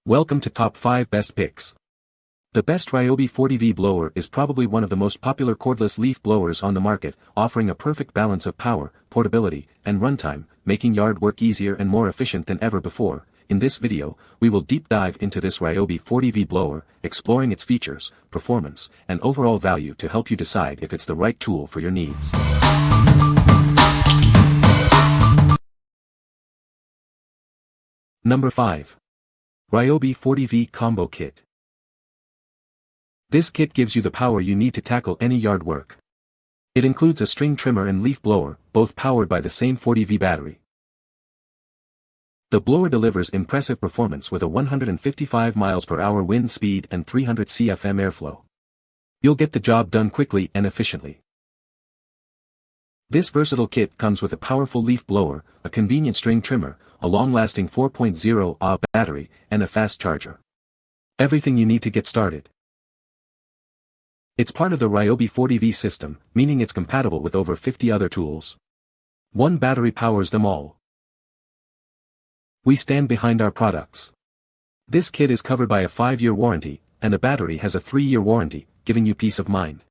Welcome to Top 5 Best Picks. The best Ryobi 40V blower is probably one of the most popular cordless leaf blowers on the market, offering a perfect balance of power, portability, and runtime, making yard work easier and more efficient than ever before. In this video, we will deep dive into this Ryobi 40V blower, exploring its features, performance, and overall value to help you decide if it's the right tool for your needs. Number 5. Ryobi 40V Combo Kit. This kit gives you the power you need to tackle any yard work. It includes a string trimmer and leaf blower, both powered by the same 40V battery. The blower delivers impressive performance with a 155 mph wind speed and 300 CFM airflow. You'll get the job done quickly and efficiently. This versatile kit comes with a powerful leaf blower, a convenient string trimmer, a long-lasting 4.0 Ah battery, and a fast charger. Everything you need to get started. It's part of the Ryobi 40V system, meaning it's compatible with over 50 other tools. One battery powers them all. We stand behind our products. This kit is covered by a 5-year warranty, and the battery has a 3-year warranty, giving you peace of mind.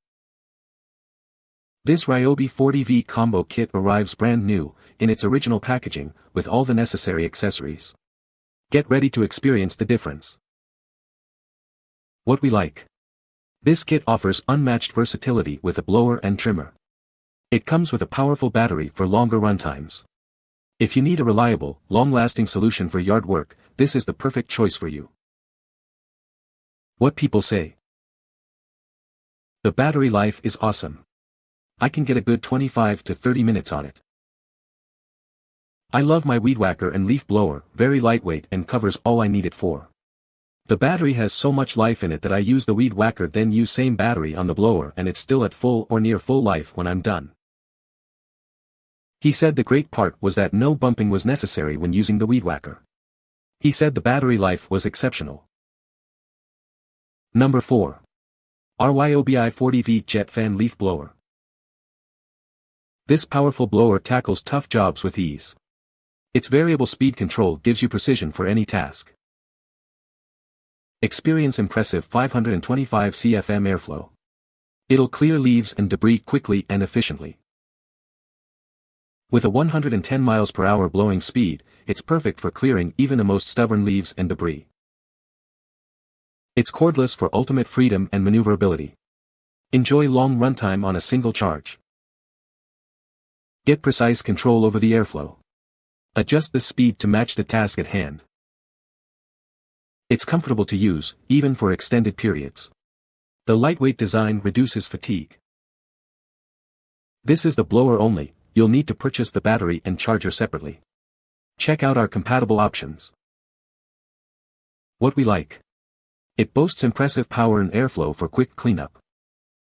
This Ryobi 40V combo kit arrives brand new, in its original packaging, with all the necessary accessories. Get ready to experience the difference. What we like. This kit offers unmatched versatility with a blower and trimmer. It comes with a powerful battery for longer runtimes. If you need a reliable, long-lasting solution for yard work, this is the perfect choice for you. What people say. The battery life is awesome. I can get a good 25 to 30 minutes on it. I love my weed whacker and leaf blower, very lightweight and covers all I need it for. The battery has so much life in it that I use the weed whacker then use same battery on the blower and it's still at full or near full life when I'm done. He said the great part was that no bumping was necessary when using the weed whacker. He said the battery life was exceptional. Number 4. Ryobi 40V Jet Fan Leaf Blower. This powerful blower tackles tough jobs with ease. Its variable speed control gives you precision for any task. Experience impressive 525 CFM airflow. It'll clear leaves and debris quickly and efficiently. With a 110 mph blowing speed, it's perfect for clearing even the most stubborn leaves and debris. It's cordless for ultimate freedom and maneuverability. Enjoy long runtime on a single charge. Get precise control over the airflow. Adjust the speed to match the task at hand. It's comfortable to use, even for extended periods. The lightweight design reduces fatigue. This is the blower only, you'll need to purchase the battery and charger separately. Check out our compatible options. What we like. It boasts impressive power and airflow for quick cleanup.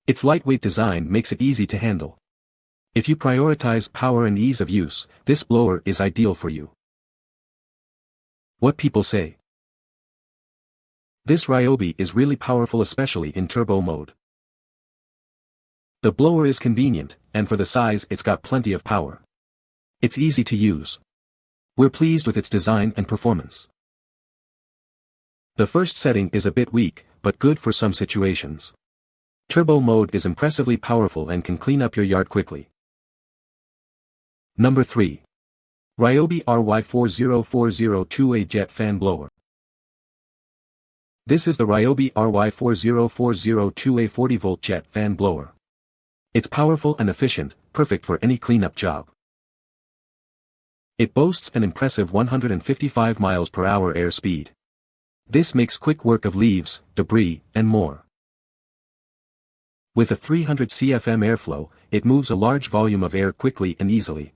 Its lightweight design makes it easy to handle. If you prioritize power and ease of use, this blower is ideal for you. What people say. This Ryobi is really powerful, especially in turbo mode. The blower is convenient, and for the size it's got plenty of power. It's easy to use. We're pleased with its design and performance. The first setting is a bit weak, but good for some situations. Turbo mode is impressively powerful and can clean up your yard quickly. Number 3. Ryobi RY4040 Jet Fan Blower. This is the Ryobi RY4040 40V Jet Fan Blower. It's powerful and efficient, perfect for any cleanup job. It boasts an impressive 155 mph air speed. This makes quick work of leaves, debris, and more. With a 300 CFM airflow, it moves a large volume of air quickly and easily.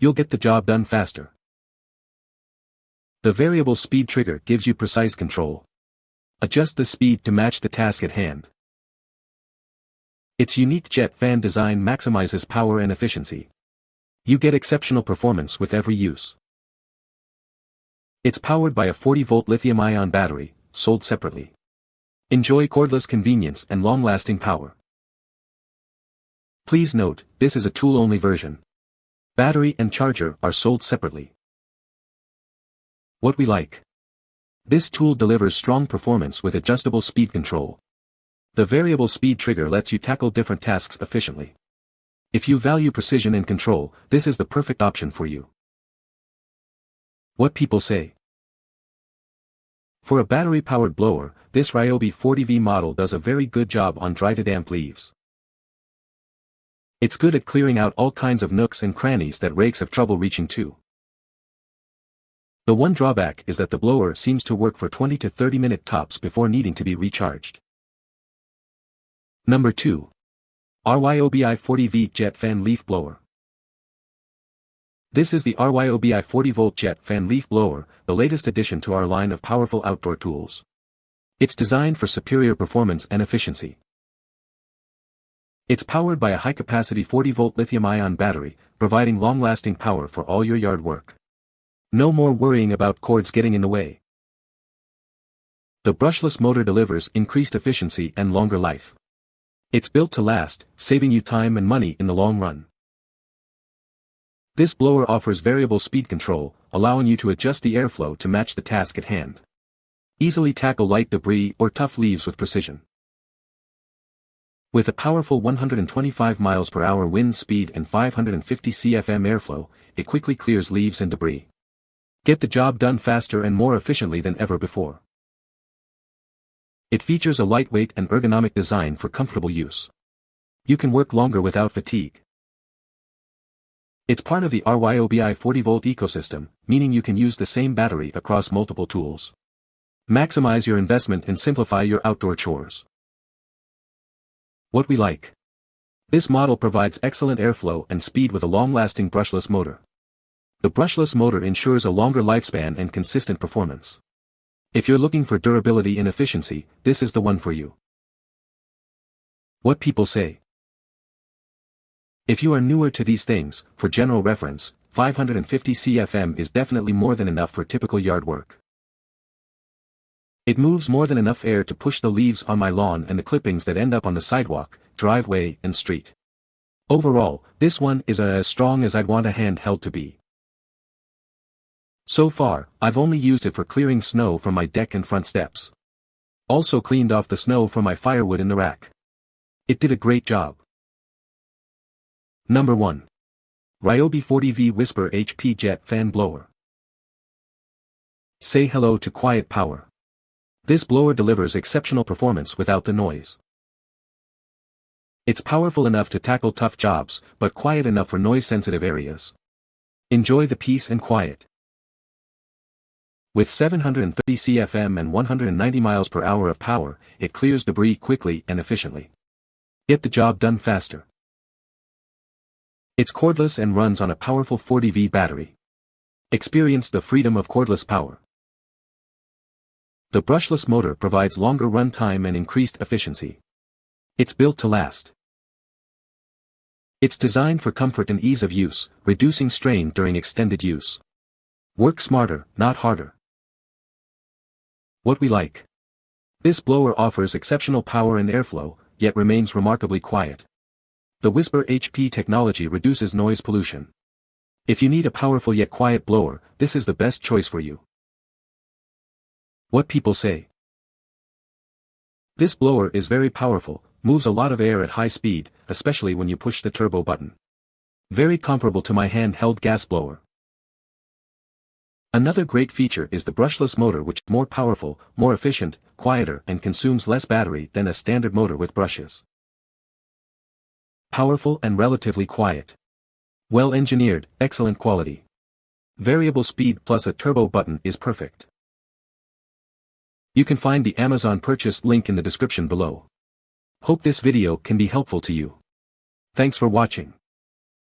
You'll get the job done faster. The variable speed trigger gives you precise control. Adjust the speed to match the task at hand. Its unique jet fan design maximizes power and efficiency. You get exceptional performance with every use. It's powered by a 40V lithium-ion battery, sold separately. Enjoy cordless convenience and long-lasting power. Please note, this is a tool-only version. Battery and charger are sold separately. What we like. This tool delivers strong performance with adjustable speed control. The variable speed trigger lets you tackle different tasks efficiently. If you value precision and control, this is the perfect option for you. What people say. For a battery-powered blower, this Ryobi 40V model does a very good job on dry to damp leaves. It's good at clearing out all kinds of nooks and crannies that rakes have trouble reaching to. The one drawback is that the blower seems to work for 20 to 30 minute tops before needing to be recharged. Number 2. Ryobi 40V Jet Fan Leaf Blower. This is the Ryobi 40V Jet Fan Leaf Blower, the latest addition to our line of powerful outdoor tools. It's designed for superior performance and efficiency. It's powered by a high-capacity 40-volt lithium-ion battery, providing long-lasting power for all your yard work. No more worrying about cords getting in the way. The brushless motor delivers increased efficiency and longer life. It's built to last, saving you time and money in the long run. This blower offers variable speed control, allowing you to adjust the airflow to match the task at hand. Easily tackle light debris or tough leaves with precision. With a powerful 125 miles per hour wind speed and 550 CFM airflow, it quickly clears leaves and debris. Get the job done faster and more efficiently than ever before. It features a lightweight and ergonomic design for comfortable use. You can work longer without fatigue. It's part of the Ryobi 40V ecosystem, meaning you can use the same battery across multiple tools. Maximize your investment and simplify your outdoor chores. What we like. This model provides excellent airflow and speed with a long-lasting brushless motor. The brushless motor ensures a longer lifespan and consistent performance. If you're looking for durability and efficiency, this is the one for you. What people say. If you are newer to these things, for general reference, 550 CFM is definitely more than enough for typical yard work. It moves more than enough air to push the leaves on my lawn and the clippings that end up on the sidewalk, driveway, and street. Overall, this one is as strong as I'd want a handheld to be. So far, I've only used it for clearing snow from my deck and front steps. Also cleaned off the snow from my firewood in the rack. It did a great job. Number 1. Ryobi 40V Whisper HP Jet Fan Blower. Say hello to quiet power. This blower delivers exceptional performance without the noise. It's powerful enough to tackle tough jobs, but quiet enough for noise-sensitive areas. Enjoy the peace and quiet. With 730 CFM and 190 miles per hour of power, it clears debris quickly and efficiently. Get the job done faster. It's cordless and runs on a powerful 40V battery. Experience the freedom of cordless power. The brushless motor provides longer run time and increased efficiency. It's built to last. It's designed for comfort and ease of use, reducing strain during extended use. Work smarter, not harder. What we like. This blower offers exceptional power and airflow, yet remains remarkably quiet. The Whisper HP technology reduces noise pollution. If you need a powerful yet quiet blower, this is the best choice for you. What people say. This blower is very powerful, moves a lot of air at high speed, especially when you push the turbo button. Very comparable to my handheld gas blower. Another great feature is the brushless motor, which is more powerful, more efficient, quieter, and consumes less battery than a standard motor with brushes. Powerful and relatively quiet. Well engineered, excellent quality. Variable speed plus a turbo button is perfect. You can find the Amazon purchase link in the description below. Hope this video can be helpful to you. Thanks for watching.